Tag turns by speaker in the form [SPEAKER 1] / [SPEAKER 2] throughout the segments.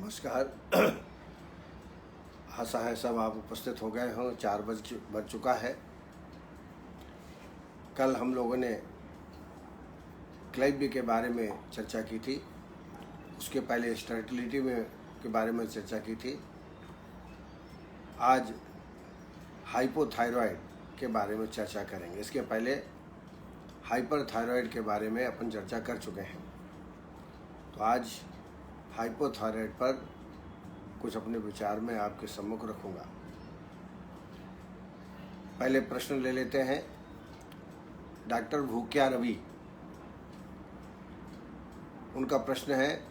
[SPEAKER 1] नमस्कार। आशा है सब आप उपस्थित हो गए हों। 4 बज चुका है। कल हम लोगों ने क्लैब के बारे में चर्चा की थी, उसके पहले स्टर्टिलिटी में के बारे में चर्चा की थी। आज हाइपोथायरॉयड के बारे में चर्चा करेंगे। इसके पहले हाइपरथायरॉयड के बारे में अपन चर्चा कर चुके हैं। तो आज हाइपोथायरॉयड पर कुछ अपने विचार में आपके सम्मुख रखूंगा। पहले प्रश्न ले लेते हैं। डॉक्टर भूक्या रवि, उनका प्रश्न है,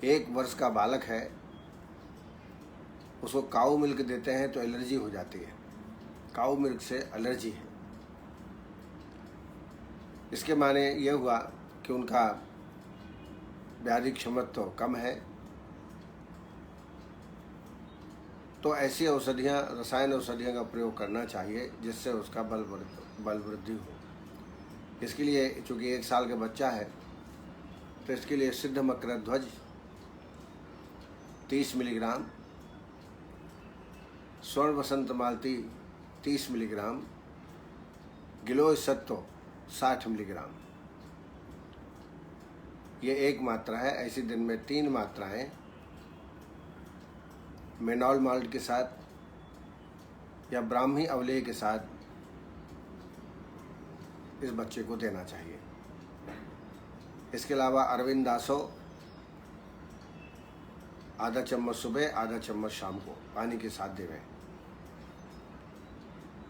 [SPEAKER 1] 1 वर्ष का बालक है, उसको काऊ मिल्क देते हैं तो एलर्जी हो जाती है। काऊ मिल्क से एलर्जी है। इसके माने यह हुआ कि उनका व्याधि क्षमता तो कम है। तो ऐसी औषधियाँ, रसायन औषधियों का प्रयोग करना चाहिए जिससे उसका बल वृद्धि हो। इसके लिए चूँकि 1 साल का बच्चा है तो इसके लिए सिद्ध मकरध्वज 30 मिलीग्राम, स्वर्ण बसंत मालती 30 मिलीग्राम, गिलोय सत्तो 60 मिलीग्राम, ये 1 मात्रा है। ऐसी दिन में 3 मात्राएं मेनॉल माल्ट के साथ या ब्राह्मी अवलेह के साथ इस बच्चे को देना चाहिए। इसके अलावा अरविंदासो आधा चम्मच सुबह, आधा चम्मच शाम को पानी के साथ देवें।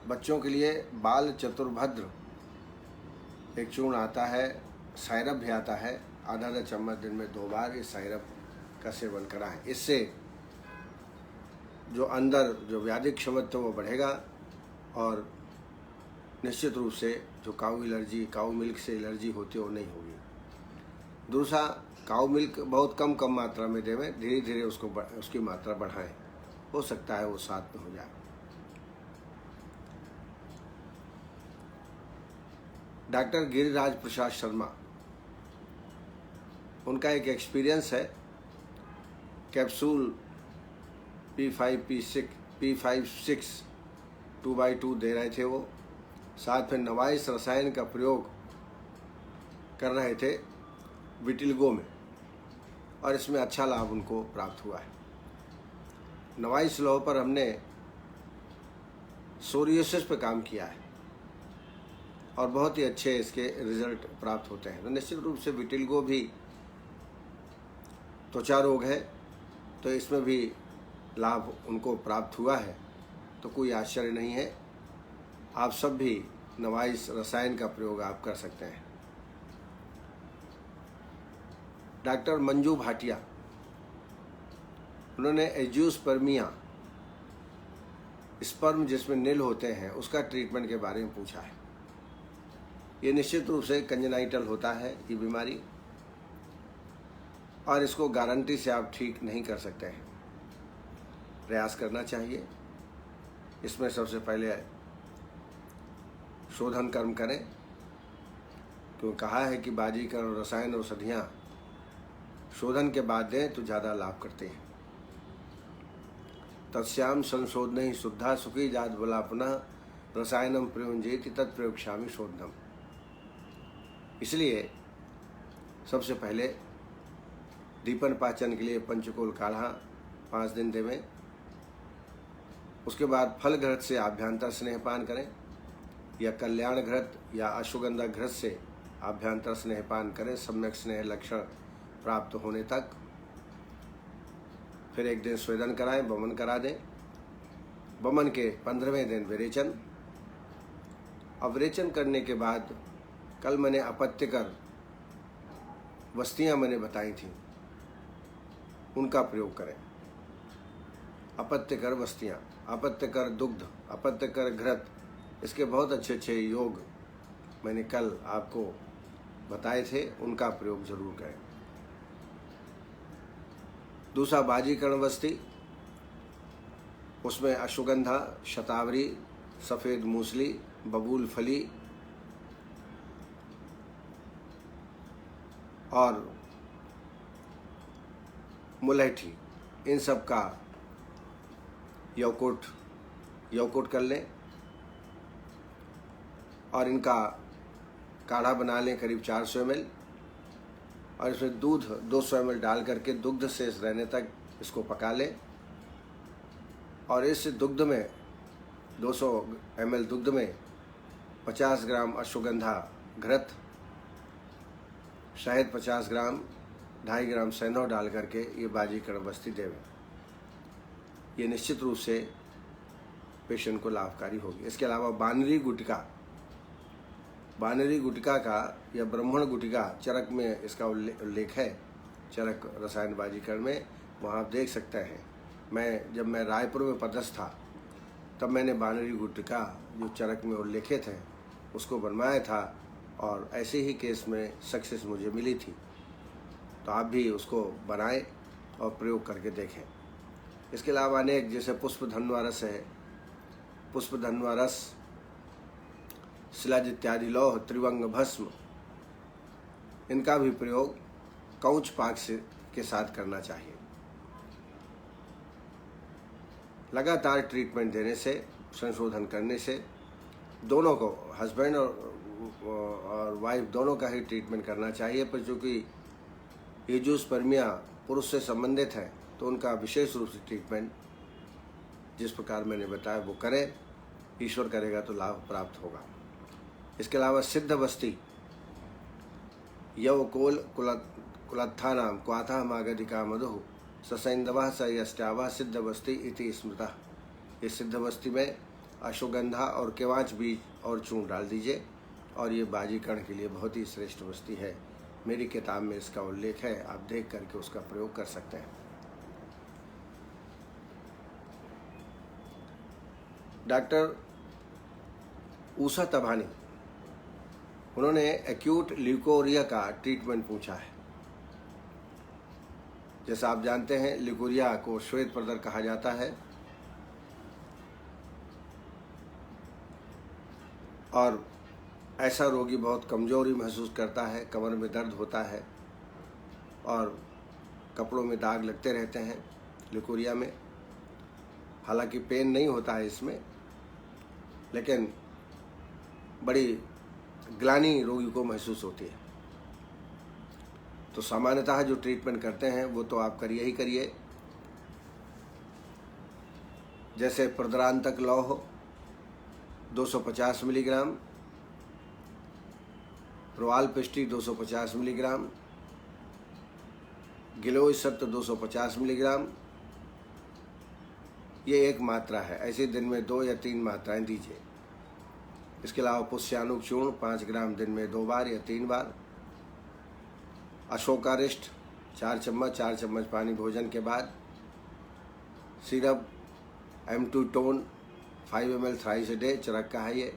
[SPEAKER 1] बच्चों के लिए बाल चतुर्भद्र एक चूर्ण आता है, सायरप भी आता है, आधा चम्मच दिन में 2 बार इस सायरप का सेवन कराएं। इससे जो अंदर जो व्याधि क्षमता वो बढ़ेगा और निश्चित रूप से जो काऊ मिल्क से एलर्जी होती है वो नहीं होगी। दूसरा, काऊ मिल्क बहुत कम मात्रा में देवें, धीरे धीरे उसकी मात्रा बढ़ाएं। हो सकता है वो 7 में हो जाए। डॉक्टर गिरिराज प्रसाद शर्मा, उनका एक एक्सपीरियंस है। कैप्सूल P5/6 2/2 दे रहे थे वो, साथ में नवाइस रसायन का प्रयोग कर रहे थे विटिलिगो में, और इसमें अच्छा लाभ उनको प्राप्त हुआ है। नवाइस लौह पर हमने सोरियोसिस पे काम किया है और बहुत ही अच्छे इसके रिजल्ट प्राप्त होते हैं। तो निश्चित रूप से विटिलिगो भी त्वचा रोग है, तो इसमें भी लाभ उनको प्राप्त हुआ है। तो कोई आश्चर्य नहीं है। आप सब भी नवाइस रसायन का प्रयोग आप कर सकते हैं। डॉक्टर मंजू भाटिया, उन्होंने एजियोस्पर्मिया, स्पर्म जिसमें नील होते हैं, उसका ट्रीटमेंट के बारे में पूछा है। ये निश्चित रूप से कंजेनाइटल होता है ये बीमारी, और इसको गारंटी से आप ठीक नहीं कर सकते हैं। प्रयास करना चाहिए। इसमें सबसे पहले शोधन कर्म करें, क्यों कहा है कि बाजीकरण और रसायन औषधियाँ शोधन के बाद दें तो ज़्यादा लाभ करते हैं। तस्याम संशोधन शुद्धा सुखी जात बला पुनः रसायनम प्रयुंजेति तत्प्रयोक्ष्यामि शोधनम। इसलिए सबसे पहले दीपन पाचन के लिए पंचकोल काढ़ा 5 दिन देवें। उसके बाद फल घृत से आभ्यंतर स्नेहपान करें, या कल्याण घृत या अश्वगंधा घृत से आभ्यंतर स्नेहपान करें सम्यक स्नेह लक्षण प्राप्त होने तक। फिर 1 दिन स्वेदन कराएं, बमन करा दें। बमन के 15वें दिन विरेचन। अवरेचन करने के बाद कल मैंने अपत्यकर वस्तियाँ मैंने बताई थी, उनका प्रयोग करें। अपत्यकर वस्तियाँ, अपत्यकर दुग्ध, अपत्यकर घृत, इसके बहुत अच्छे योग मैंने कल आपको बताए थे, उनका प्रयोग जरूर करें। दूसरा, बाजीकरण वस्ती, उसमें अश्वगंधा, शतावरी, सफ़ेद मूसली, बबूल फली और मुलैठी, इन सब का यवकोट कर लें और इनका काढ़ा बना लें करीब 400 ml, और इसमें दूध 200 ml डाल करके दुग्ध शेष रहने तक इसको पका लें। और इस दुग्ध में 200 ml दुग्ध में 50 ग्राम अश्वगंधा घृत, शहद 50 ग्राम, 2.5 ग्राम सैंधव डाल करके ये बाजीकरण बस्ती देवें। ये निश्चित रूप से पेशेंट को लाभकारी होगी। इसके अलावा बानरी गुटका का या ब्राह्मण गुटिका, चरक में इसका उल्लेख है, चरक रसायन बाजीकरण में, वहाँ आप देख सकते हैं। जब मैं रायपुर में पदस्थ था तब मैंने बानरी गुटिका जो चरक में उल्लेखित है उसको बनवाया था, और ऐसे ही केस में सक्सेस मुझे मिली थी। तो आप भी उसको बनाएं और प्रयोग करके देखें। इसके अलावा अनेक, जैसे पुष्पधन्वा रस है, पुष्पधन्वा रस, शिलाज इत्यादि लौह, त्रिवंग भस्म, इनका भी प्रयोग कौच पाक के साथ करना चाहिए। लगातार ट्रीटमेंट देने से, संशोधन करने से, दोनों को, हस्बैंड और वाइफ दोनों का ही ट्रीटमेंट करना चाहिए। पर चूँकि एंजियोस्पर्मिया पुरुष से संबंधित है तो उनका विशेष रूप से ट्रीटमेंट जिस प्रकार मैंने बताया वो करें। ईश्वर करेगा तो लाभ प्राप्त होगा। इसके अलावा सिद्ध बस्ती, यवकोल कुलत्थानाम क्वाथा मागधिका मधु ससैंधवः स यष्टावः सिद्ध बस्ती इति स्मृतः। इस सिद्ध बस्ती में अश्वगंधा और केवाच बीज और चूर्ण डाल दीजिए, और ये बाजीकरण के लिए बहुत ही श्रेष्ठ बस्ती है। मेरी किताब में इसका उल्लेख है, आप देख करके उसका प्रयोग कर सकते हैं। डॉक्टर ऊषा तबानी, उन्होंने एक्यूट ल्यूकोरिया का ट्रीटमेंट पूछा है। जैसा आप जानते हैं, ल्यूकोरिया को श्वेत प्रदर कहा जाता है, और ऐसा रोगी बहुत कमजोरी महसूस करता है, कमर में दर्द होता है और कपड़ों में दाग लगते रहते हैं ल्यूकोरिया में। हालांकि पेन नहीं होता है इसमें, लेकिन बड़ी ग्लानि रोगी को महसूस होती है। तो सामान्यतः जो ट्रीटमेंट करते हैं वो तो आप करिए ही करिए। जैसे प्रदरांतक लौह 250 मिलीग्राम, प्रवाल पिष्टी 250 मिलीग्राम, गिलोय सत्व 250 मिलीग्राम, ये एक मात्रा है। ऐसे दिन में 2 या 3 मात्राएं दीजिए। इसके अलावा पुष्यानुक चूर्ण 5 ग्राम दिन में 2 बार या 3 बार, अशोकारिष्ट 4 चम्मच पानी भोजन के बाद, सिरप M2 टोन 5 ml thrice a day, Charak का है ये,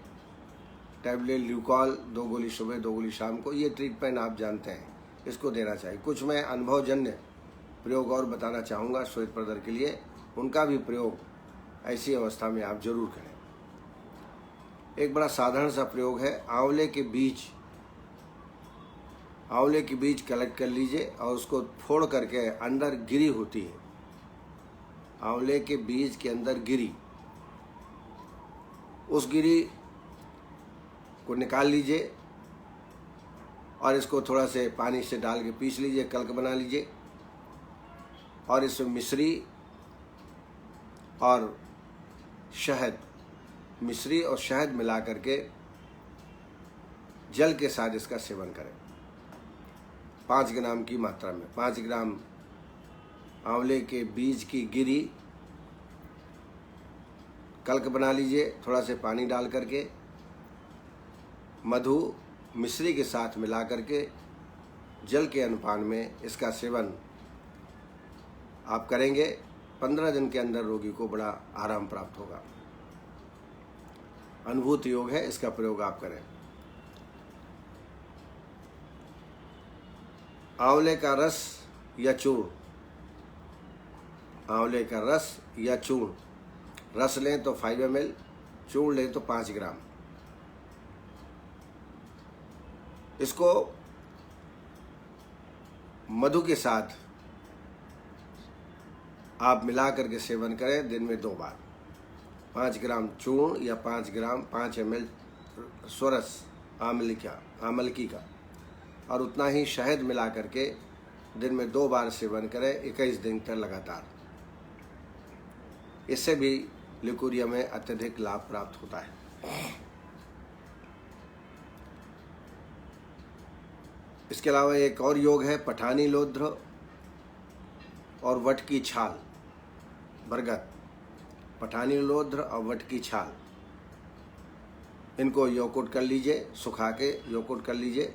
[SPEAKER 1] टैबलेट ल्यूकॉल 2 गोली सुबह 2 गोली शाम को। ये ट्रीटमेंट आप जानते हैं, इसको देना चाहिए। कुछ मैं अनुभवजन्य प्रयोग और बताना चाहूँगा श्वेत प्रदर के लिए, उनका भी प्रयोग ऐसी अवस्था में आप जरूर करें। एक बड़ा साधारण सा प्रयोग है, आंवले के बीज कलेक्ट कर लीजिए और उसको फोड़ करके अंदर गिरी होती है, आंवले के बीज के अंदर गिरी, उस गिरी को निकाल लीजिए और इसको थोड़ा से पानी से डाल के पीस लीजिए, कल्क बना लीजिए, और इसमें मिश्री और शहद मिला करके जल के साथ इसका सेवन करें 5 ग्राम की मात्रा में। 5 ग्राम आंवले के बीज की गिरी कल्क बना लीजिए, थोड़ा से पानी डाल करके मधु मिश्री के साथ मिला करके जल के अनुपान में इसका सेवन आप करेंगे। 15 दिन के अंदर रोगी को बड़ा आराम प्राप्त होगा। अनुभूत योग है, इसका प्रयोग आप करें। आंवले का रस या चूर्ण, आंवले का रस या चूर्ण, रस लें तो 5 ml, चूर्ण लें तो 5 ग्राम। इसको मधु के साथ आप मिला करके सेवन करें दिन में 2 बार। 5 ग्राम चूर्ण या 5 ml स्वरस आमलकी का और उतना ही शहद मिला करके दिन में 2 बार सेवन करें 21 दिन तक लगातार। इससे भी ल्यूकोरिया में अत्यधिक लाभ प्राप्त होता है। इसके अलावा एक और योग है पठानी लोध्र और वट की छाल, बरगद, पठानी लोध्र और वट की छाल, इनको योकुट कर लीजिए, सुखा के योकुट कर लीजिए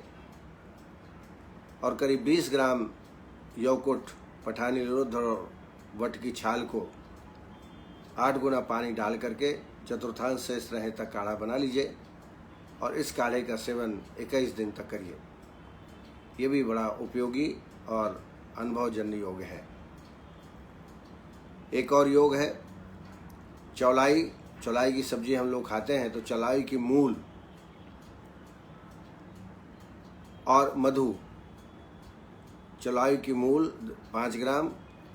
[SPEAKER 1] और करीब 20 ग्राम योकुट पठानी लोध्र और वट की छाल को 8 गुना पानी डाल करके चतुर्थांश शेष रहे तक काढ़ा बना लीजिए और इस काढ़े का सेवन 21 दिन तक करिए। ये भी बड़ा उपयोगी और अनुभवजन्य योग है। एक और योग है चौलाई। चौलाई की सब्जी हम लोग खाते हैं, तो चौलाई की मूल और मधु, चौलाई की मूल 5 ग्राम,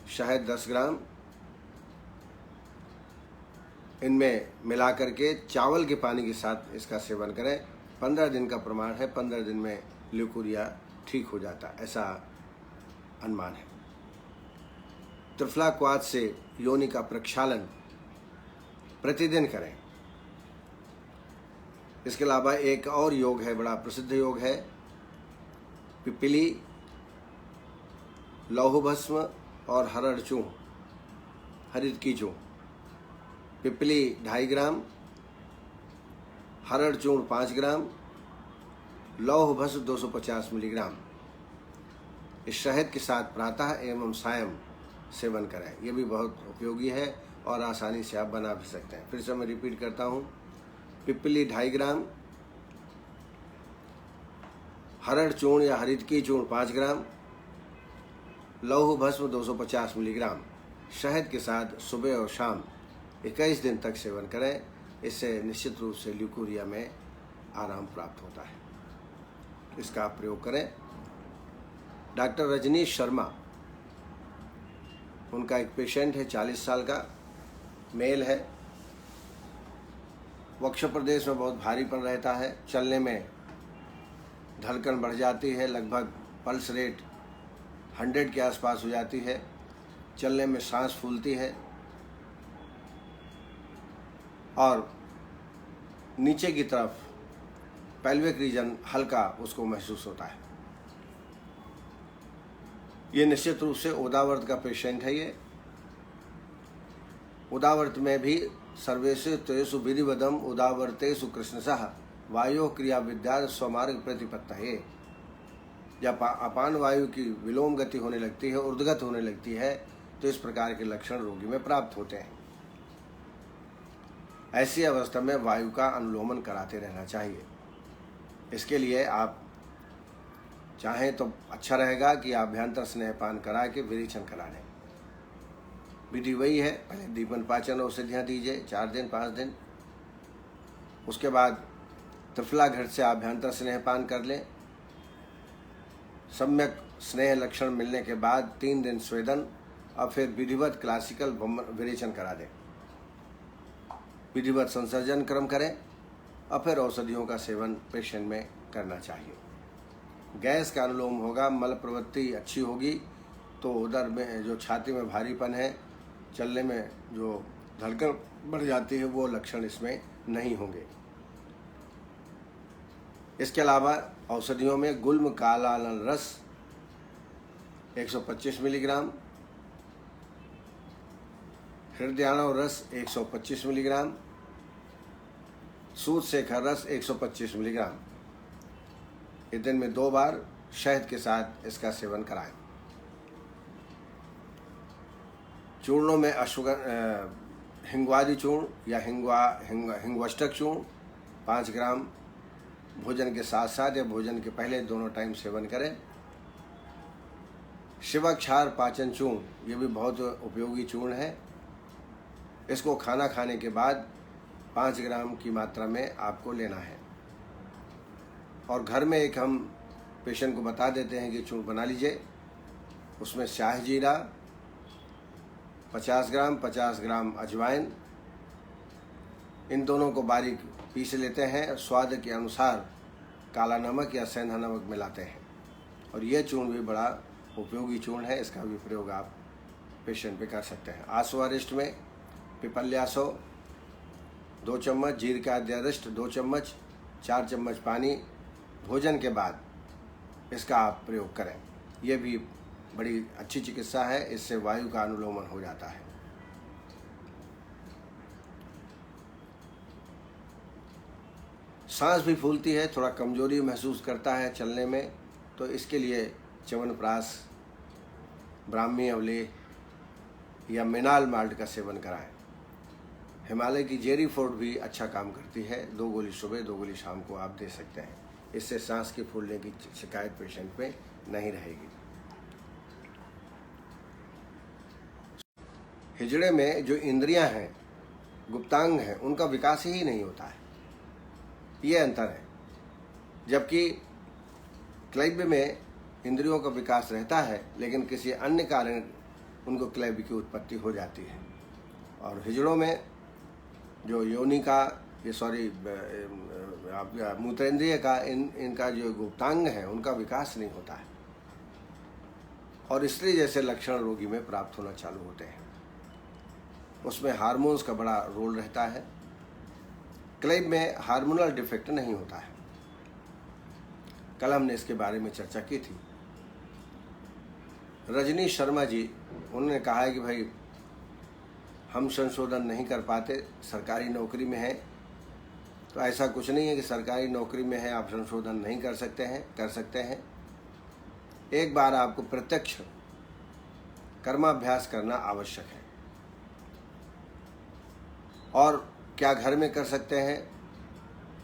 [SPEAKER 1] शहद 10 ग्राम, इनमें मिला करके चावल के पानी के साथ इसका सेवन करें। 15 दिन का प्रमाण है, 15 दिन में ल्यूकोरिया ठीक हो जाता, ऐसा अनुमान है। त्रिफला क्वाथ से योनि का प्रक्षालन प्रतिदिन करें। इसके अलावा एक और योग है, बड़ा प्रसिद्ध योग है, पिपली, लौह भस्म और हरड़ चूर्ण, हरित की चूर्ण। पिपली 2.5 ग्राम, हरड़ चूर्ण 5 ग्राम, लौह भस्म 250 मिलीग्राम। इस शहद के साथ प्रातः एवं सायं सेवन करें। यह भी बहुत उपयोगी है और आसानी से आप बना भी सकते हैं। फिर से मैं रिपीट करता हूँ, पिपली 2.5 ग्राम, हरड़ चूर्ण या हरित की चूर्ण 5 ग्राम, लौह भस्म 250 मिलीग्राम, शहद के साथ सुबह और शाम 21 दिन तक सेवन करें। इससे निश्चित रूप से ल्यूकोरिया में आराम प्राप्त होता है। इसका आप प्रयोग करें। डॉक्टर रजनीश शर्मा, उनका एक पेशेंट है, 40 साल का मेल है, वक्ष प्रदेश में बहुत भारीपन रहता है, चलने में धड़कन बढ़ जाती है, लगभग पल्स रेट 100 के आसपास हो जाती है, चलने में सांस फूलती है और नीचे की तरफ पेल्विक रीजन हल्का उसको महसूस होता है। ये निश्चित रूप से उदावर्त का पेशेंट है। ये उदावर्त में भी सर्वेषु तेषु विधिवदम उदावर्तेषु कृष्णसः वायु क्रिया विद्या स्वमार्ग प्रतिपत्तये। जब अपान वायु की विलोम गति होने लगती है, ऊर्ध्वगत होने लगती है, तो इस प्रकार के लक्षण रोगी में प्राप्त होते हैं। ऐसी अवस्था में वायु का अनुलोमन कराते रहना चाहिए। इसके लिए आप चाहें तो अच्छा रहेगा कि आभ्यंतर स्नेहपान करा के विरेचन करा लें। विधि वही है, पहले दीपन पाचन औषधियाँ दीजिए 4 दिन 5 दिन, उसके बाद त्रिफला घृत से आभ्यंतर स्नेहपान कर लें। सम्यक स्नेह लक्षण मिलने के बाद 3 दिन स्वेदन और फिर विधिवत क्लासिकल विरेचन करा दें। विधिवत संसर्जन क्रम करें और फिर औषधियों का सेवन पेशेंट में करना चाहिए। गैस का अनुलोम होगा, मल प्रवृत्ति अच्छी होगी तो उधर में जो छाती में भारीपन है, चलने में जो धड़कन बढ़ जाती है, वो लक्षण इसमें नहीं होंगे। इसके अलावा औषधियों में गुल्म कालानल रस 125 मिलीग्राम, हृदयाणव रस 125 मिलीग्राम, सूत शेखर रस 125 मिलीग्राम। ये दिन में 2 बार शहद के साथ इसका सेवन कराएं। चूर्णों में हिंगवादी चूर्ण या हिंगवष्टक चूर्ण 5 ग्राम भोजन के साथ साथ या भोजन के पहले दोनों टाइम सेवन करें। शिवाक्षार पाचन चूर्ण, ये भी बहुत उपयोगी चूर्ण है। इसको खाना खाने के बाद 5 ग्राम की मात्रा में आपको लेना है। और घर में एक हम पेशेंट को बता देते हैं कि चूर्ण बना लीजिए। उसमें स्याह जीरा, 50 ग्राम अजवाइन, इन दोनों को बारीक पीस लेते हैं। स्वाद के अनुसार काला नमक या सेंधा नमक मिलाते हैं और यह चूर्ण भी बड़ा उपयोगी चूर्ण है। इसका भी प्रयोग आप पेशेंट पे कर सकते हैं। आंसू अरिष्ट में पिपल्यासो 2 चम्मच, जीरकाद्य अरिष्ट 2 चम्मच, 4 चम्मच पानी भोजन के बाद इसका आप प्रयोग करें। यह भी बड़ी अच्छी चिकित्सा है, इससे वायु का अनुलोमन हो जाता है। सांस भी फूलती है, थोड़ा कमजोरी महसूस करता है चलने में, तो इसके लिए च्यवनप्राश, ब्राह्मी अवलेह या मिनाल माल्ट का सेवन कराएं। हिमालय की जेरी फोर्ट भी अच्छा काम करती है। 2 गोली सुबह 2 गोली शाम को आप दे सकते हैं। इससे सांस के फूलने की शिकायत पेशेंट में नहीं रहेगी। हिजड़े में जो इंद्रियां हैं, गुप्तांग हैं, उनका विकास ही नहीं होता है, ये अंतर है। जबकि क्लैब्य में इंद्रियों का विकास रहता है, लेकिन किसी अन्य कारण उनको क्लैब्य की उत्पत्ति हो जाती है। और हिजड़ों में जो योनि का, ये मूत्रेंद्रिय का, इनका जो गुप्तांग है, उनका विकास नहीं होता है और स्त्री जैसे लक्षण रोगी में प्राप्त होना चालू होते हैं। उसमें हार्मोन्स का बड़ा रोल रहता है। क्लैब्य में हार्मोनल डिफेक्ट नहीं होता है। कल हमने इसके बारे में चर्चा की थी। रजनी शर्मा जी, उन्होंने कहा है कि भाई हम संशोधन नहीं कर पाते, सरकारी नौकरी में है। तो ऐसा कुछ नहीं है कि सरकारी नौकरी में है आप संशोधन नहीं कर सकते हैं, कर सकते हैं। एक बार आपको प्रत्यक्ष कर्माभ्यास करना आवश्यक है। और क्या घर में कर सकते हैं,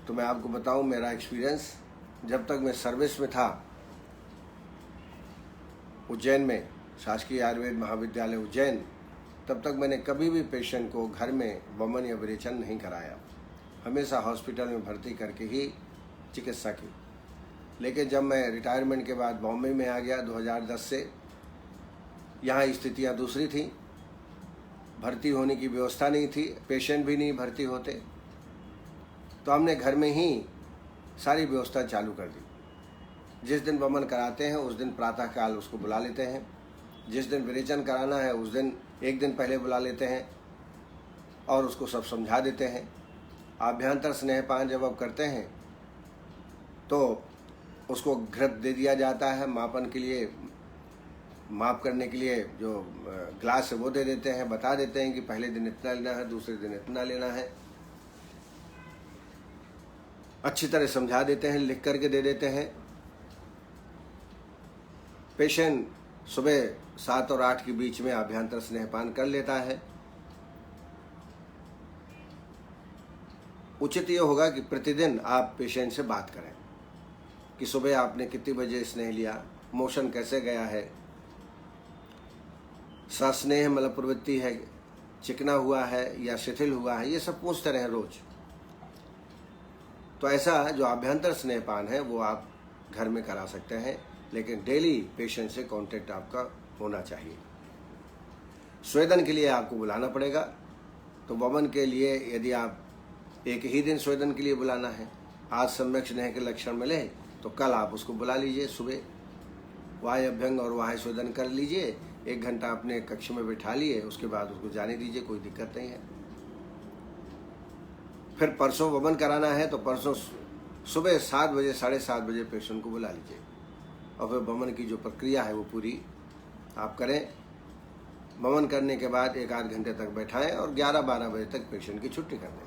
[SPEAKER 1] तो मैं आपको बताऊं मेरा एक्सपीरियंस। जब तक मैं सर्विस में था उज्जैन में, शासकीय आयुर्वेद महाविद्यालय उज्जैन, तब तक मैंने कभी भी पेशेंट को घर में वमन या विरेचन नहीं कराया। हमेशा हॉस्पिटल में भर्ती करके ही चिकित्सा की। लेकिन जब मैं रिटायरमेंट के बाद बॉम्बे में आ गया 2010 से, यहाँ स्थितियाँ दूसरी थी। भर्ती होने की व्यवस्था नहीं थी, पेशेंट भी नहीं भर्ती होते, तो हमने घर में ही सारी व्यवस्था चालू कर दी। जिस दिन वमन कराते हैं उस दिन प्रातःकाल उसको बुला लेते हैं। जिस दिन विरेचन कराना है उस दिन एक दिन पहले बुला लेते हैं और उसको सब समझा देते हैं। आभ्यंतर स्नेहपान जब आप करते हैं तो उसको घृत दे दिया जाता है मापन के लिए, माप करने के लिए जो ग्लास है वो दे देते हैं, बता देते हैं कि पहले दिन इतना लेना है, दूसरे दिन इतना लेना है। अच्छी तरह समझा देते हैं, लिख करके दे देते हैं। पेशेंट सुबह 7 और 8 के बीच में आभ्यंतर स्नेहपान कर लेता है। उचित ये होगा कि प्रतिदिन आप पेशेंट से बात करें कि सुबह आपने कितनी बजे स्नेह लिया, मोशन कैसे गया है, सस्नेह मतलब प्रवृत्ति है, चिकना हुआ है या शिथिल हुआ है, ये सब पूछते रहें रोज। तो ऐसा जो आभ्यंतर स्नेहपान है वो आप घर में करा सकते हैं, लेकिन डेली पेशेंट से कांटेक्ट आपका होना चाहिए। स्वेदन के लिए आपको बुलाना पड़ेगा। तो वमन के लिए यदि आप एक ही दिन स्वेदन के लिए बुलाना है, आज सम्यक स्नेह के लक्षण मिले तो कल आप उसको बुला लीजिए। सुबह वाह्य अभ्यंग और वाह्य स्वेदन कर लीजिए, 1 घंटा अपने कक्ष में बिठा लिए, उसके बाद उसको जाने दीजिए, कोई दिक्कत नहीं है। फिर परसों वमन कराना है तो परसों सुबह 7 बजे 7:30 बजे पेशेंट को बुला लीजिए और फिर वमन की जो प्रक्रिया है वो पूरी आप करें। वमन करने के बाद 1-8 घंटे तक बैठाएं और 11-12 बजे तक पेशेंट की छुट्टी कर दें।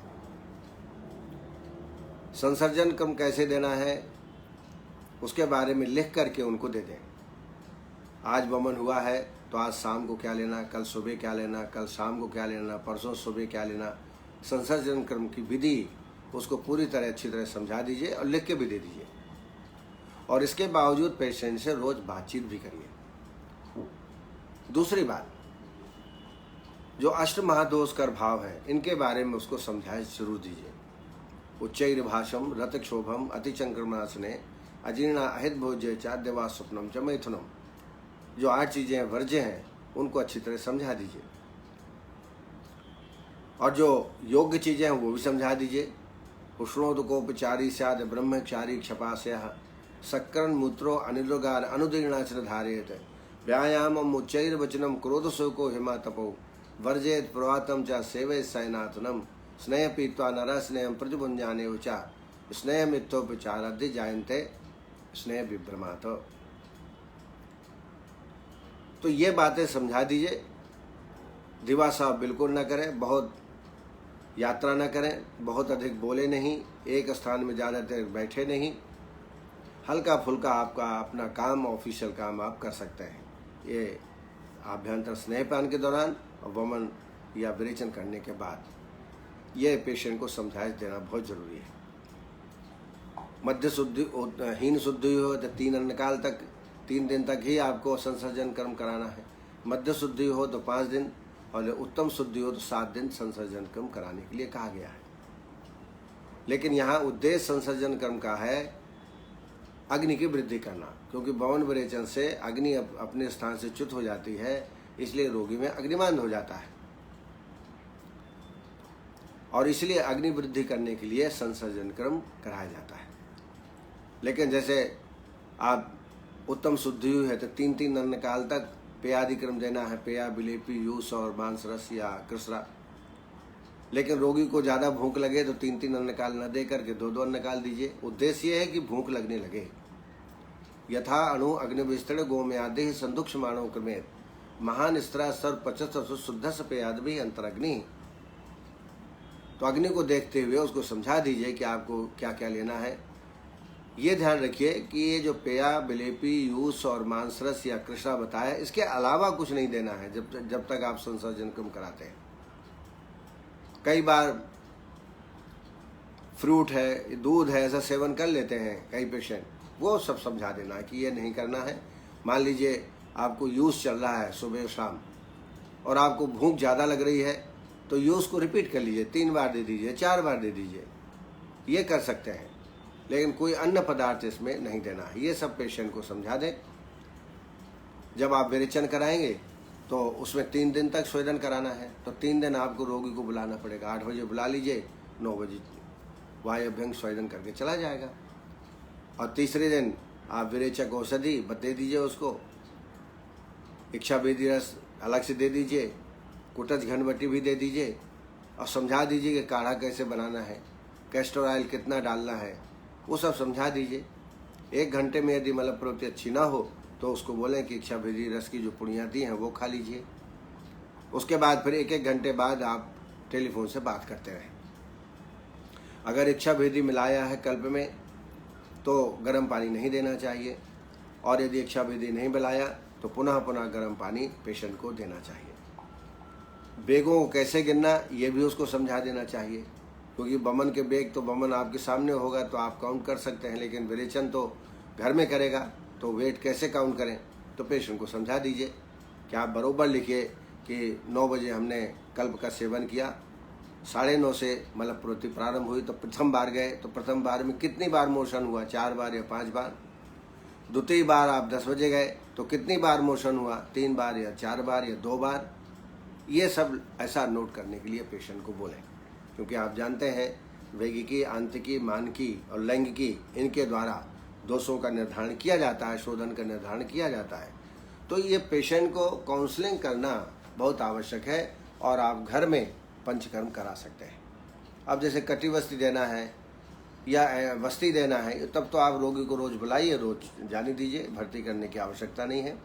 [SPEAKER 1] संसर्जन क्रम कैसे देना है उसके बारे में लिख करके उनको दे दें। आज वमन हुआ है तो आज शाम को क्या लेना, कल सुबह क्या लेना, कल शाम को क्या लेना, परसों सुबह क्या लेना। संसर्जन क्रम की विधि उसको पूरी तरह अच्छी तरह समझा दीजिए और लिख के भी दे दीजिए। और इसके बावजूद पेशेंट से रोज बातचीत भी करिए। दूसरी बात, जो अष्ट महादोषकर भाव है इनके बारे में उसको समझाए जरूर दीजिए। उच्चैर भाषम रत क्षोभम अतिचंक्रमणासने अजीर्णा अहित भोज्य चाद्यवा स्वप्नम च मैथुनम, जो 8 चीजें वर्ज्य हैं उनको अच्छी तरह समझा दीजिए। और जो योग्य चीज़ें हैं वो भी समझा दीजिए। उष्णोदकोपचारी स्याद ब्रह्मचारी क्षपास्यः सक्करण मूत्रो अनिर्गार अनुदीर्णाचल धारेत व्यायामम उच्चैर्वचनम क्रोधशोको हिमा तपो वर्जेत प्रवातम च सेवे सैनातनम स्नेह पीत्वा नर स्नेहम प्रतिभुंजाने च स्नेह मित्रोपचारादि जायन्ते स्नेह विभ्रमात्। तो ये बातें समझा दीजिए। दिवासा बिल्कुल न करें, बहुत यात्रा न करें, बहुत अधिक बोले नहीं, एक स्थान में ज़्यादा देर बैठे नहीं, हल्का फुल्का आपका अपना काम, ऑफिशियल काम आप कर सकते हैं। ये आभ्यंतर स्नेहपान के दौरान और वमन या विरेचन करने के बाद ये पेशेंट को समझाइश देना बहुत जरूरी है। मध्य शुद्धि हीन शुद्धि हो तो 3 अन्नकाल तक 3 दिन तक ही आपको संसर्जन कर्म कराना है। मध्य शुद्धि हो तो 5 दिन और उत्तम शुद्धि हो तो 7 दिन संसर्जन कर्म कराने के लिए कहा गया है। लेकिन यहाँ उद्देश्य संसर्जन कर्म का है अग्नि की वृद्धि करना, क्योंकि वमन विरेचन से अग्नि अपने स्थान से च्युत हो जाती है, इसलिए रोगी में अग्निमांद हो जाता है और इसलिए अग्नि वृद्धि करने के लिए संसर्जन कर्म कराया जाता है। लेकिन जैसे आप उत्तम शुद्धि हुई है तो 3 अन्नकाल तक पेयादि क्रम देना है, पेया, बिलेपी, यूस और मांस रस या कृसरा। लेकिन रोगी को ज़्यादा भूख लगे तो 3 अन्नकाल न दे करके 2 अन्नकाल दीजिए। उद्देश्य ये है कि भूख लगने लगे। यथा अणु अग्निविस्तृण गोमयादि संदुक्षमाणो क्रमेत महान स्त्रा सर्व पचस शुद्ध पेयाद भी अंतरग्नि। तो अग्नि को देखते हुए उसको समझा दीजिए कि आपको क्या क्या लेना है। ये ध्यान रखिए कि ये जो पेया, बिलेपी, यूस और मांसरस या कृष्णा बताया, इसके अलावा कुछ नहीं देना है जब तक आप संसर्जन कर्म कराते हैं। कई बार फ्रूट है, दूध है, ऐसा सेवन कर लेते हैं कई पेशेंट, वो सब समझा देना है कि ये नहीं करना है। मान लीजिए आपको यूस चल रहा है सुबह शाम और आपको भूख ज़्यादा लग रही है तो यूस को रिपीट कर लीजिए, 3 बार दे दीजिए, 4 बार दे दीजिए, ये कर सकते हैं। लेकिन कोई अन्य पदार्थ इसमें नहीं देना है। ये सब पेशेंट को समझा दें। जब आप विरेचन कराएंगे तो उसमें 3 दिन तक स्वेदन कराना है, तो 3 दिन आपको रोगी को बुलाना पड़ेगा। 8 बजे बुला लीजिए, 9 बजे वायु स्वेदन करके चला जाएगा। और तीसरे दिन आप विरेचक औषधि दे दीजिए उसको, इच्छा वेदी रस अलग से दे दीजिए, कुटज घनवटी भी दे दीजिए और समझा दीजिए कि काढ़ा कैसे बनाना है, कैस्टर ऑयल कितना डालना है, वो सब समझा दीजिए। 1 घंटे में यदि मल प्रवृत्ति अच्छी ना हो तो उसको बोलें कि इच्छा वेदी रस की जो पुड़ियाँ दी हैं वो खा लीजिए। उसके बाद फिर 1-1 घंटे बाद आप टेलीफोन से बात करते रहें। अगर इच्छा वेदी मिलाया है कल्प में तो गर्म पानी नहीं देना चाहिए, और यदि इच्छा वेदी नहीं मिलाया तो पुनः गर्म पानी पेशेंट को देना चाहिए। बेगों को कैसे गिनना ये भी उसको समझा देना चाहिए, क्योंकि वमन के बेग तो वमन आपके सामने होगा तो आप काउंट कर सकते हैं, लेकिन विरेचन तो घर में करेगा तो वेट कैसे काउंट करें। तो पेशेंट को समझा दीजिए कि आप बरोबर लिखिए कि 9 बजे हमने कल्प का सेवन किया, 9:30 से मल प्रवृत्ति प्रारंभ हुई तो प्रथम बार गए तो प्रथम बार में कितनी बार मोशन हुआ, 4 बार या 5 बार। द्वितीय बार आप 10 बजे गए तो कितनी बार मोशन हुआ, 3 बार या 4 बार या 2 बार। ये सब ऐसा नोट करने के लिए पेशेंट को बोलें, क्योंकि आप जानते हैं वैगिकी, आंतिकी, मानकी और लैंगिकी, इनके द्वारा दोषों का निर्धारण किया जाता है, शोधन का निर्धारण किया जाता है। तो ये पेशेंट को काउंसलिंग करना बहुत आवश्यक है और आप घर में पंचकर्म करा सकते हैं। अब जैसे कटी वस्ती देना है या वस्ती देना है तब तो आप रोगी को रोज बुलाइए, रोज जाने दीजिए, भर्ती करने की आवश्यकता नहीं है।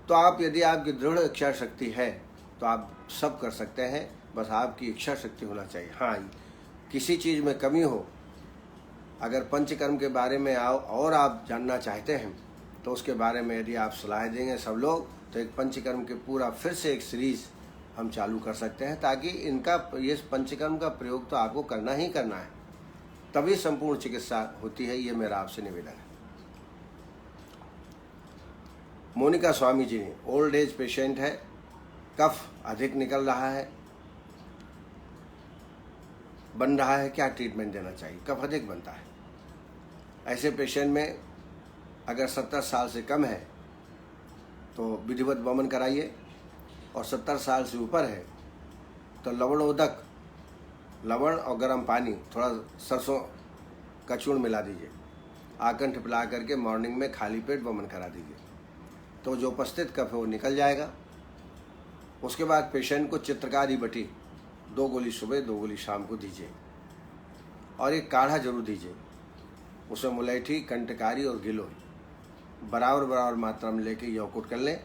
[SPEAKER 1] तो आप यदि आपकी दृढ़ इच्छा शक्ति है तो आप सब कर सकते हैं, बस आपकी इच्छा शक्ति होना चाहिए। हाँ, किसी चीज़ में कमी हो, अगर पंचकर्म के बारे में और आप जानना चाहते हैं तो उसके बारे में यदि आप सलाह देंगे सब लोग तो एक पंचकर्म के पूरा फिर से एक सीरीज हम चालू कर सकते हैं, ताकि इनका ये पंचकर्म का प्रयोग तो आपको करना ही करना है, तभी संपूर्ण चिकित्सा होती है। ये मेरा आपसे निवेदन है। Monika Swami ji old age patient है, कफ अधिक निकल रहा है, बन रहा है, क्या ट्रीटमेंट देना चाहिए? कफ अधिक बनता है, ऐसे पेशेंट में अगर 70 साल से कम है तो विधिवत वमन कराइए, और 70 साल से ऊपर है तो लवणोदक, लवण और गर्म पानी, थोड़ा सरसों का चूर्ण मिला दीजिए, आकंठ पिला करके मॉर्निंग में खाली पेट वमन करा दीजिए, तो जो उपस्थित कफ है वो निकल जाएगा। उसके बाद पेशेंट को चित्रकारी बटी 2 गोली सुबह 2 गोली शाम को दीजिए, और एक काढ़ा जरूर दीजिए, उसमें मुलैठी, कंटकारी और गिलोय बराबर बराबर मात्रा में लेके यौकुट कर लें।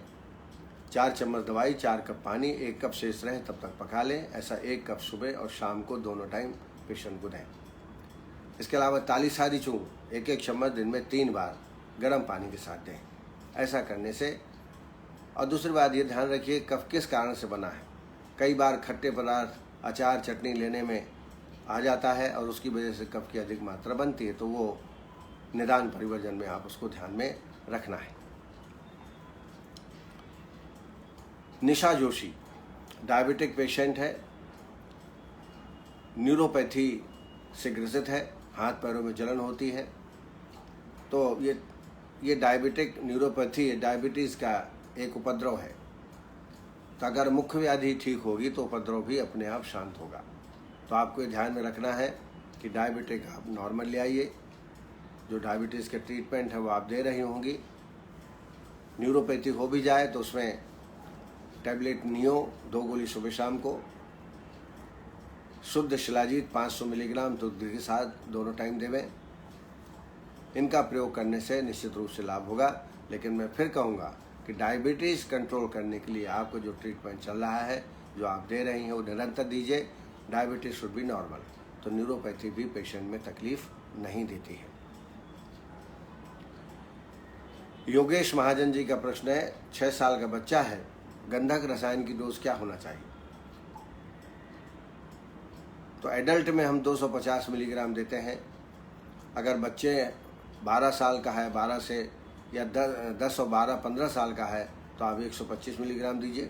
[SPEAKER 1] 4 चम्मच दवाई, 4 कप पानी, 1 कप शेष रहे तब तक पका लें। ऐसा 1 कप सुबह और शाम को दोनों टाइम पेशेंट को दें। इसके अलावा तालीसारी चूर्ण 1-1 चम्मच दिन में 3 बार गर्म पानी के साथ दें। ऐसा करने से, और दूसरी बात ये ध्यान रखिए कफ किस कारण से बना है। कई बार खट्टे पदार्थ, अचार, चटनी लेने में आ जाता है और उसकी वजह से कफ की अधिक मात्रा बनती है, तो वो निदान परिवर्जन में आप उसको ध्यान में रखना है। निशा जोशी डायबिटिक पेशेंट है, न्यूरोपैथी से ग्रसित है, हाथ पैरों में जलन होती है। तो ये डायबिटिक न्यूरोपैथी डायबिटीज़ का एक उपद्रव है। तो अगर मुख्य व्याधि ठीक होगी तो उपद्रव भी अपने आप शांत होगा। तो आपको ये ध्यान में रखना है कि डायबिटिक आप नॉर्मल ले आइए, जो डायबिटीज़ के ट्रीटमेंट है वो आप दे रही होंगी। न्यूरोपैथी हो भी जाए तो उसमें टैबलेट नियो 2 गोली सुबह शाम को, शुद्ध शिलाजीत 500 मिलीग्राम दूध के साथ दोनों टाइम देवें। इनका प्रयोग करने से निश्चित रूप से लाभ होगा। लेकिन मैं फिर कहूँगा कि डायबिटीज़ कंट्रोल करने के लिए आपको जो ट्रीटमेंट चल रहा है, जो आप दे रही हैं, वो निरंतर दीजिए। Diabetes should be normal. तो न्यूरोपैथी भी पेशेंट में तकलीफ नहीं देती है। योगेश महाजन जी का प्रश्न है, 6 साल का बच्चा है, गंधक रसायन की डोज क्या होना चाहिए? तो एडल्ट में हम 250 मिलीग्राम देते हैं। अगर बच्चे 12 साल का है, 12 से या 10 और 12 15 साल का है तो आप 125 मिलीग्राम दीजिए।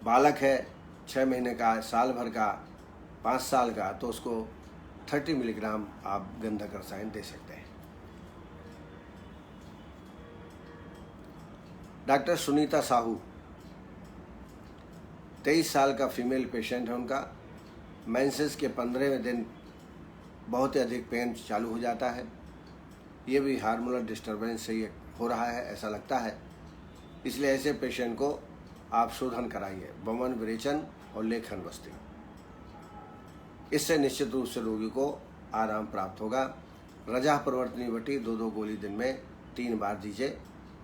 [SPEAKER 1] बालक है 6 महीने का, साल भर का, 5 साल का, तो उसको 30 मिलीग्राम आप गंधक रसायन दे सकते हैं। डॉक्टर सुनीता साहू 23 साल का फीमेल पेशेंट है। उनका मेंसेस के 15वें दिन बहुत ही अधिक पेन चालू हो जाता है। ये भी हार्मोनल डिस्टर्बेंस से ये हो रहा है ऐसा लगता है। इसलिए ऐसे पेशेंट को आप शोधन कराइए, वमन, विरेचन और लेखन वस्ती। इससे निश्चित रूप से रोगी को आराम प्राप्त होगा। रजा प्रवर्तनी बटी 2-2 गोली दिन में 3 बार दीजिए।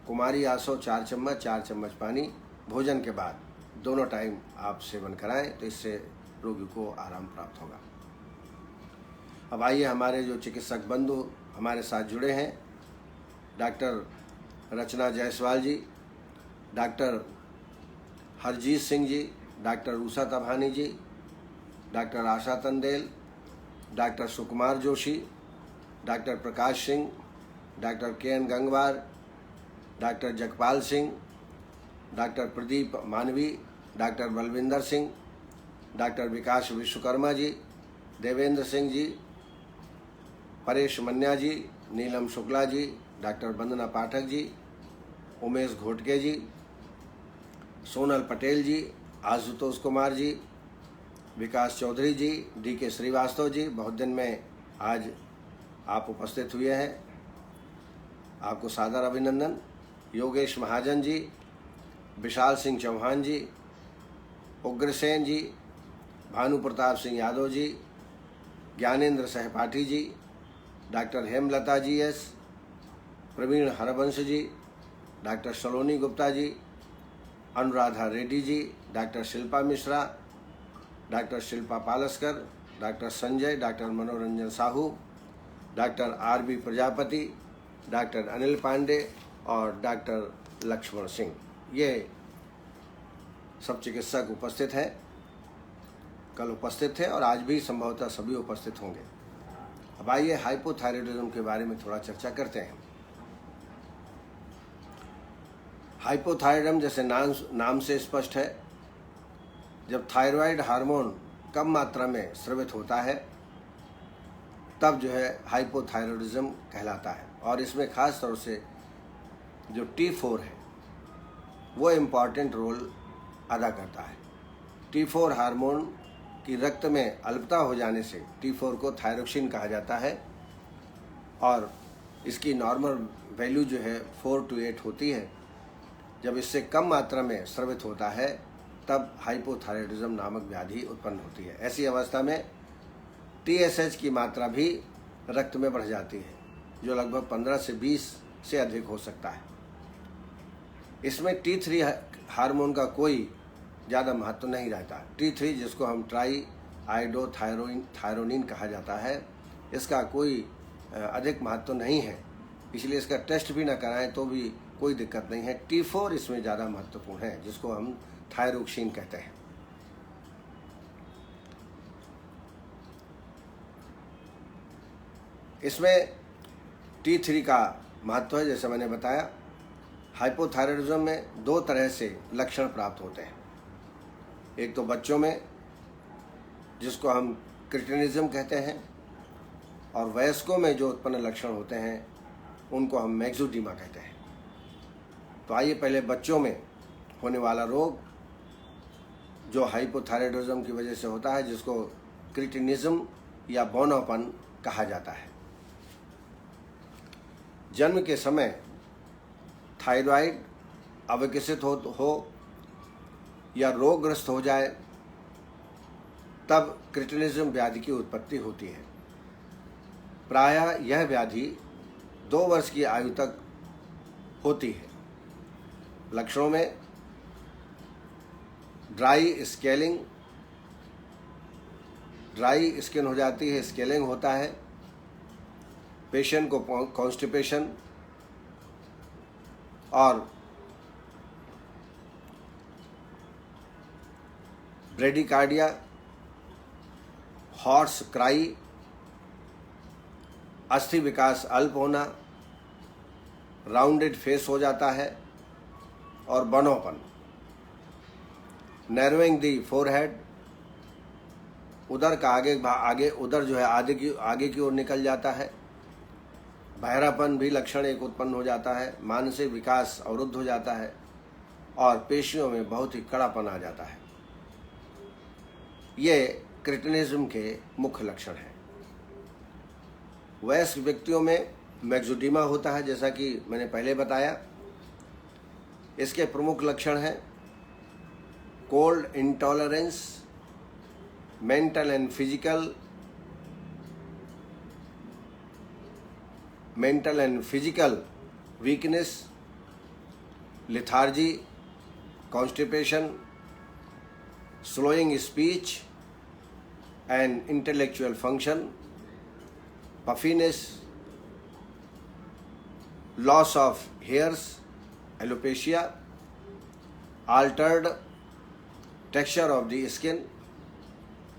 [SPEAKER 1] कुमारी आसो 4 चम्मच, 4 चम्मच पानी भोजन के बाद दोनों टाइम आप सेवन कराएं, तो इससे रोगी को आराम प्राप्त होगा। अब आइए हमारे जो चिकित्सक बंधु हमारे साथ जुड़े हैं, doctor Rachna Jaiswal ji, doctor Harjeet Singh ji, doctor Usha Tabhani ji, doctor Asha Tandel, doctor Sukumar Joshi, doctor Prakash Singh, doctor K N. Gangwar, doctor Jagpal Singh, doctor Pradeep Manvi, doctor Balwinder Singh, doctor Vikas Vishwakarma ji, Devendra Singh ji, Paresh Manya ji, Neelam Shukla ji, doctor Vandana Pathak ji, Umesh Ghotke ji, Sonal Patel ji, Ashutosh Kumar ji, Vikas Chaudhary ji, D K. Srivastava ji. बहुत दिन में आज आप उपस्थित हुए हैं, आपको सादर अभिनंदन। योगेश महाजन जी, विशाल सिंह चौहान जी, उग्रसेन जी, Bhanu Pratap Singh Yadav ji, Gyanendra Sahpathi ji, doctor Hemlata ji S, Praveen Harvansh ji, doctor Saloni Gupta ji, Anuradha Reddy ji, doctor Shilpa Mishra, doctor Shilpa Palaskar, doctor Sanjay, doctor Manoranjan Sahu, doctor R B. Prajapati, doctor Anil Pandey और डॉक्टर लक्ष्मण सिंह, ये सब चिकित्सक उपस्थित हैं। कल उपस्थित थे और आज भी संभवतः सभी उपस्थित होंगे। अब आइए हाइपोथायराइडिज्म के बारे में थोड़ा चर्चा करते हैं। हाइपोथायराइडिज्म जैसे नाम से स्पष्ट है, जब थायराइड हार्मोन कम मात्रा में स्रावित होता है तब जो है हाइपोथायराइडिज्म कहलाता है। और इसमें खास तौर से जो T4 है वो इम्पॉर्टेंट रोल अदा करता है। T4 हार्मोन की रक्त में अल्पता हो जाने से T4 को थायरोक्सिन कहा जाता है और इसकी नॉर्मल वैल्यू जो है 4 to 8 होती है। जब इससे कम मात्रा में स्रावित होता है तब हाइपोथायराइडिज्म नामक व्याधि उत्पन्न होती है। ऐसी अवस्था में TSH की मात्रा भी रक्त में बढ़ जाती है, जो लगभग 15 से 20 से अधिक हो सकता है। इसमें T3 हार्मोन का कोई ज़्यादा महत्व नहीं रहता। T3 जिसको हम ट्राई आइडोथायरोनिन कहा जाता है, इसका कोई अधिक महत्व नहीं है, इसलिए इसका टेस्ट भी ना कराएं तो भी कोई दिक्कत नहीं है। T4 इसमें ज़्यादा महत्वपूर्ण है, जिसको हम थायरोक्सिन कहते हैं। इसमें T3 का महत्व है, जैसे मैंने बताया। हाइपोथायराइडिज्म में 2 तरह से लक्षण प्राप्त होते हैं। एक तो बच्चों में, जिसको हम क्रिटिनिज्म कहते हैं, और वयस्कों में जो उत्पन्न लक्षण होते हैं उनको हम मैक्सोडीमा कहते हैं। तो आइए पहले बच्चों में होने वाला रोग जो हाइपोथायराइडिज्म की वजह से होता है, जिसको क्रिटिनिज्म या बौनापन कहा जाता है। जन्म के समय थायराइड अविकसित हो या रोगग्रस्त हो जाए तब क्रिटिनिज्म व्याधि की उत्पत्ति होती है। प्रायः यह व्याधि 2 वर्ष की आयु तक होती है। लक्षणों में ड्राई स्किन हो जाती है, स्केलिंग होता है, पेशेंट को कॉन्स्टिपेशन और ब्रेडिकार्डिया, हॉर्स क्राई, अस्थि विकास अल्प होना, राउंडेड फेस हो जाता है और बौनापन, नैरोइंग दी फोरहेड, उदर का आगे उदर जो है आगे की ओर निकल जाता है, बहरापन भी लक्षण एक उत्पन्न हो जाता है, मानसिक विकास अवरुद्ध हो जाता है और पेशियों में बहुत ही कड़ापन आ जाता है। ये क्रिटिनिज्म के मुख्य लक्षण हैं। वयस्क व्यक्तियों में मैक्सोडीमा होता है, जैसा कि मैंने पहले बताया। इसके प्रमुख लक्षण हैं cold intolerance, mental and physical weakness, lethargy, constipation, slowing speech and intellectual function, puffiness, loss of hairs, alopecia, Altered texture of the skin,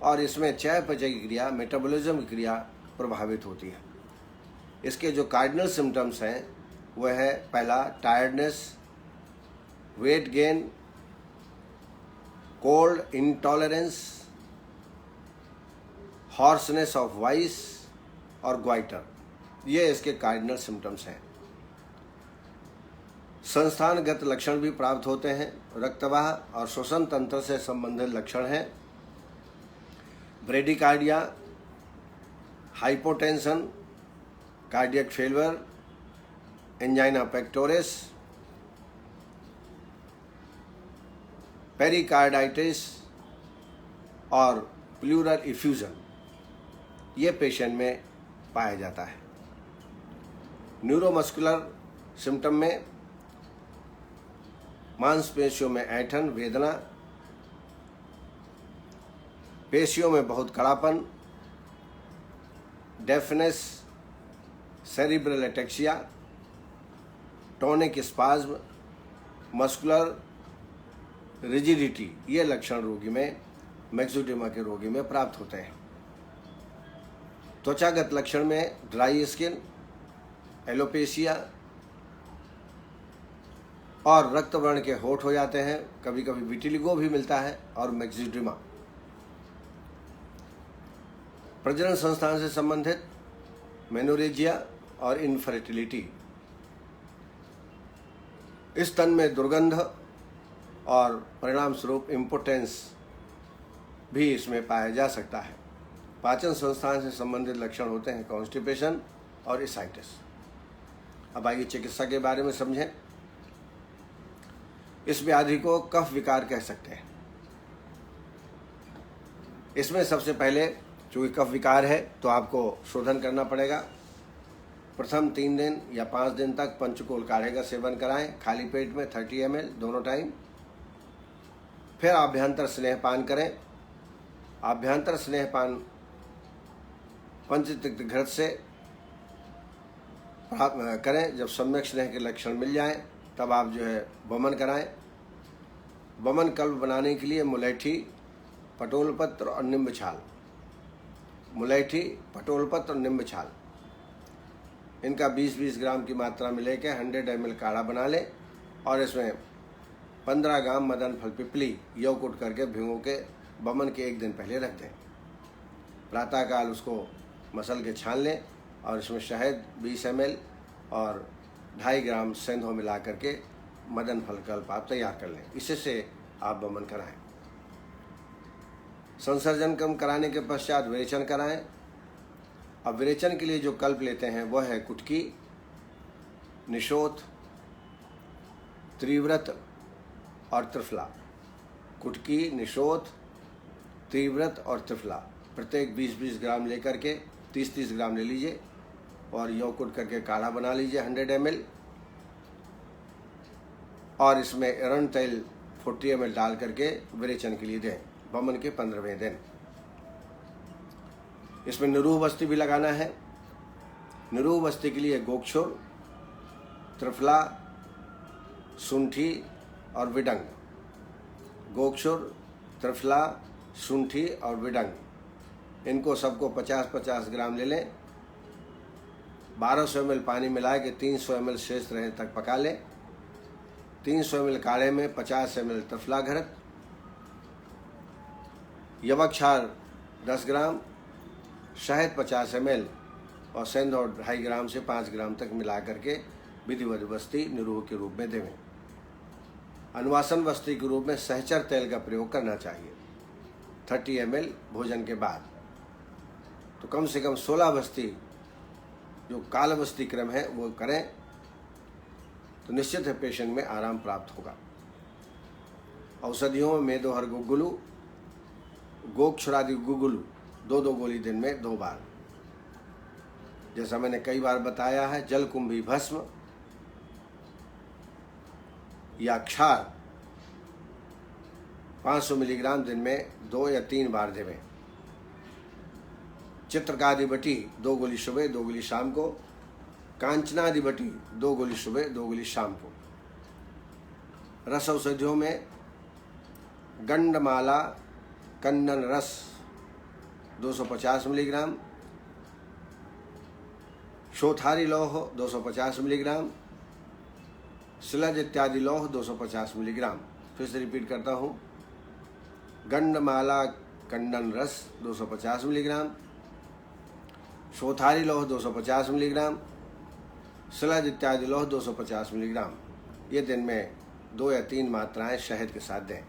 [SPEAKER 1] और इसमें चयापचय की क्रिया, मेटाबॉलिज्म की क्रिया प्रभावित होती है। इसके जो कार्डिनल सिम्टम्स हैं वह है, पहला tiredness, weight gain, cold intolerance, hoarseness of voice और ग्वाइटर। ये इसके कार्डिनल सिम्टम्स हैं। संस्थानगत लक्षण भी प्राप्त होते हैं। रक्तवाह और श्वसन तंत्र से संबंधित लक्षण हैं bradycardia, hypotension, cardiac failure, angina pectoris, pericarditis और प्लूरल इफ्यूजन। ये पेशेंट में पाया जाता है। न्यूरोमस्कुलर सिम्टम में मांसपेशियों में ऐंठन, वेदना, पेशियों में बहुत कड़ापन, deafness, cerebral ataxia, tonic spasm, muscular rigidity. ये लक्षण रोगी में, मैक्सोडीमा के रोगी में प्राप्त होते हैं। त्वचागत लक्षण में ड्राई स्किन, एलोपेशिया और रक्त वर्ण के होठ हो जाते हैं। कभी कभी विटिलिगो भी मिलता है और मैक्सोडीमा। प्रजनन संस्थान से संबंधित मेनोरेजिया और इनफर्टिलिटी, स्तन में दुर्गंध और परिणाम स्वरूप इम्पोटेंस भी इसमें पाया जा सकता है। पाचन संस्थान से संबंधित लक्षण होते हैं कॉन्स्टिपेशन और एसाइटिस। अब आइए चिकित्सा के बारे में समझें। इस व्याधि को कफ विकार कह सकते हैं। इसमें सबसे पहले चूंकि कफ विकार है तो आपको शोधन करना पड़ेगा। प्रथम 3 दिन या 5 दिन तक पंचकोल काढ़े का सेवन कराएं खाली पेट में 30 ml दोनों टाइम। फिर आभ्यंतर स्नेहपान करें। आभ्यंतर स्नेहपान पंचतिक्त घृत से करें। जब सम्यक स्नेह के लक्षण मिल जाएं तब आप जो है वमन कराएं। वमन कल्प बनाने के लिए मुलैठी, पटोलपत्र और निम्ब छाल, मुलैठी, पटोलपत्र और निम्ब छाल, इनका 20-20 ग्राम की मात्रा में लेकर 100 ml काढ़ा बना लें और इसमें 15 ग्राम मदन फल पिपली यौकुट करके भिगो के वमन के 1 दिन पहले रख दें। प्रातःकाल उसको मसल के छान लें और इसमें शहद 20 ml और 2.5 ग्राम सेंधो मिला करके मदन फल कल्प आप तैयार कर लें। इससे आप वमन कराएं। संसर्जन कम कराने के पश्चात विरेचन कराएं। अब विरेचन के लिए जो कल्प लेते हैं वह है कुटकी, निशोथ, त्रिव्रत और त्रिफला। कुटकी, निशोथ, त्रिव्रत और त्रिफला प्रत्येक 20-20 ग्राम लेकर के 30-30 ग्राम ले लीजिए और यौकुट करके काढ़ा बना लीजिए 100 ml और इसमें एरंड तेल 40 ml डाल करके विरेचन के लिए दें वमन के 15वें दिन। इसमें निरूह बस्ती भी लगाना है। निरूह बस्ती के लिए गोक्षुर, त्रिफला, शुंठी और विडंग। गोक्षुर, त्रिफला, शुंठी और विडंग, इनको सबको 50-50 ग्राम ले लें। 1200 ml पानी मिला के 300 ml शेष रहने तक पका लें। 300 ml काढ़े में 50 ml त्रिफला घृत, यवक्षार 10 ग्राम, शहद 50 ml और सेंधो 2.5 ग्राम से 5 ग्राम तक मिला करके विधिवत बस्ती निरूह के रूप में देवें। अनुवासन बस्ती के रूप में सहचर तेल का प्रयोग करना चाहिए 30 ml भोजन के बाद। तो कम से कम 16 बस्ती जो काल बस्ती क्रम है वो करें तो निश्चित है पेशेंट में आराम प्राप्त होगा। औषधियों में मेदोहर गुगुलू, गोक्षुरादि गुगुलू 2-2 गोली दिन में 2 बार। जैसा मैंने कई बार बताया है, जलकुंभी भस्म या क्षार 500 मिलीग्राम दिन में 2 या 3 बार देवें। चित्रकादि बटी 2 गोली सुबह 2 गोली शाम को। कांचनादि बटी 2 गोली सुबह 2 गोली शाम को। रस औषधियों में गंडमाला कंदन रस 250 मिलीग्राम, शोथारी लौह 250 मिलीग्राम, शिलज इत्यादि लौह 250 मिलीग्राम। फिर से रिपीट करता हूँ, गंडमाला कंदन रस 250 मिलीग्राम, शोथारी लौह 250 मिलीग्राम, शिलज इत्यादि लौह 250 मिलीग्राम। ये दिन में 2 या 3 मात्राएं शहद के साथ दें।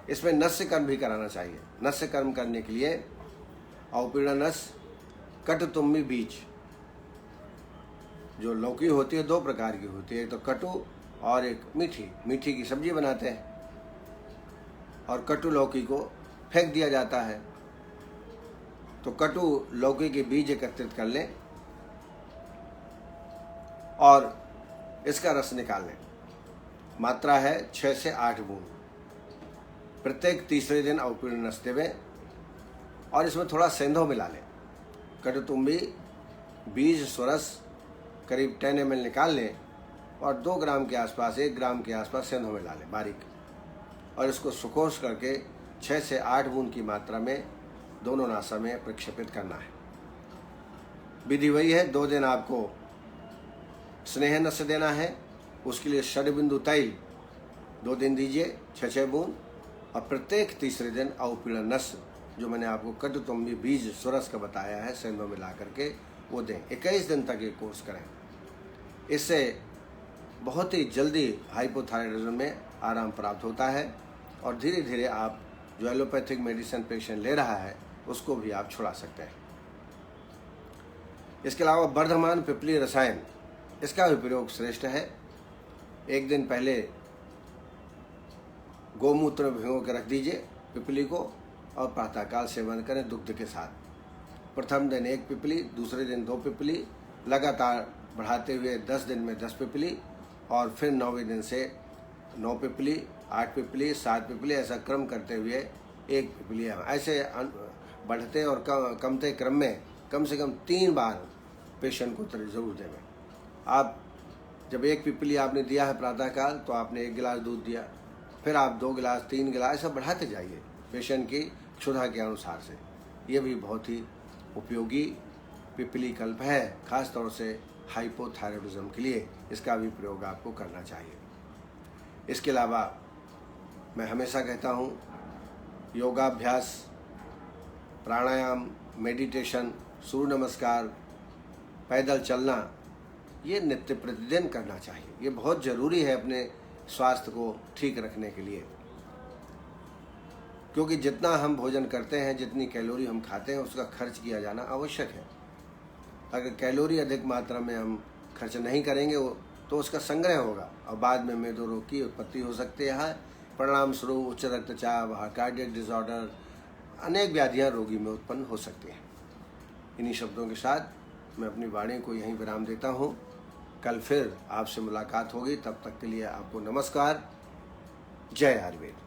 [SPEAKER 1] इसमें नस्य कर्म भी कराना चाहिए। नस्य कर्म करने के लिए औपीड़नस, कटुतुम्बी बीज, जो लौकी होती है 2 प्रकार की होती है, एक तो कटु और एक मीठी। मीठी की सब्जी बनाते हैं और कटु लौकी को फेंक दिया जाता है। तो कटु लौकी के बीज एकत्रित कर लें और इसका रस निकाल लें। मात्रा है 6 से 8 बूंद। प्रत्येक तीसरे दिन औपीड़न नस देवें और इसमें थोड़ा सेंधो मिला लें। कटुतुम्बी बीज स्वरस करीब 10 ml निकाल लें और 2 ग्राम के आसपास 1 ग्राम के आसपास सेंधो मिला लें बारीक, और इसको सुकोष करके 6 से 8 बूंद की मात्रा में दोनों नासा में प्रक्षेपित करना है। विधि वही है। 2 दिन आपको स्नेह नस्य देना है। उसके लिए षडबिंदु तैल 2 दिन दीजिए 6-6 बूंद, और प्रत्येक तीसरे दिन औपीड़न नस्य जो मैंने आपको कटुतुम्बी बीज सुरस का बताया है सेंधो मिला करके वो दें। 21 दिन तक ये कोर्स करें। इससे बहुत ही जल्दी हाइपोथायराइडिज्म में आराम प्राप्त होता है और धीरे धीरे आप जो एलोपैथिक मेडिसिन पेशेंट ले रहा है उसको भी आप छुड़ा सकते हैं। इसके अलावा वर्धमान पिपली रसायन, इसका भी प्रयोग श्रेष्ठ है। 1 दिन पहले गोमूत्र भिगो के रख दीजिए पिपली को और प्रातःकाल सेवन करें दुग्ध के साथ। प्रथम दिन 1 पिपली, दूसरे दिन 2 पिपली, लगातार बढ़ाते हुए 10 दिन में 10 पिपली और फिर 9वें दिन से 9 पिपली, 8 पिपली, 7 पिपली, ऐसा क्रम करते हुए 1 पिपली। ऐसे बढ़ते और कमते क्रम में कम से कम 3 बार पेशेंट को जरूर देवें। आप जब 1 पिपली आपने दिया है प्रातःकाल तो आपने 1 गिलास दूध दिया, फिर आप 2 गिलास, 3 गिलास, ऐसा बढ़ाते जाइए पेशेंट की क्षुधा के अनुसार से। ये भी बहुत ही उपयोगी पिपली कल्प है, खास तौर से हाइपोथायरॉयडिज्म के लिए इसका भी प्रयोग आपको करना चाहिए। इसके अलावा मैं हमेशा कहता हूँ योगाभ्यास, प्राणायाम, मेडिटेशन, सूर्य नमस्कार, पैदल चलना, ये नित्य प्रतिदिन करना चाहिए। ये बहुत ज़रूरी है अपने स्वास्थ्य को ठीक रखने के लिए, क्योंकि जितना हम भोजन करते हैं, जितनी कैलोरी हम खाते हैं, उसका खर्च किया जाना आवश्यक है। अगर कैलोरी अधिक मात्रा में हम खर्च नहीं करेंगे तो उसका संग्रह होगा और बाद में मेदो रोग की उत्पत्ति हो सकती है। परिणाम स्वरूप उच्च रक्तचाप, कार्डियक डिसऑर्डर, अनेक व्याधियां रोगी में उत्पन्न हो सकती हैं। इन्हीं शब्दों के साथ मैं अपनी वाणी को यहीं विराम देता हूँ। कल फिर आपसे मुलाकात होगी, तब तक के लिए आपको नमस्कार। जय आयुर्वेद।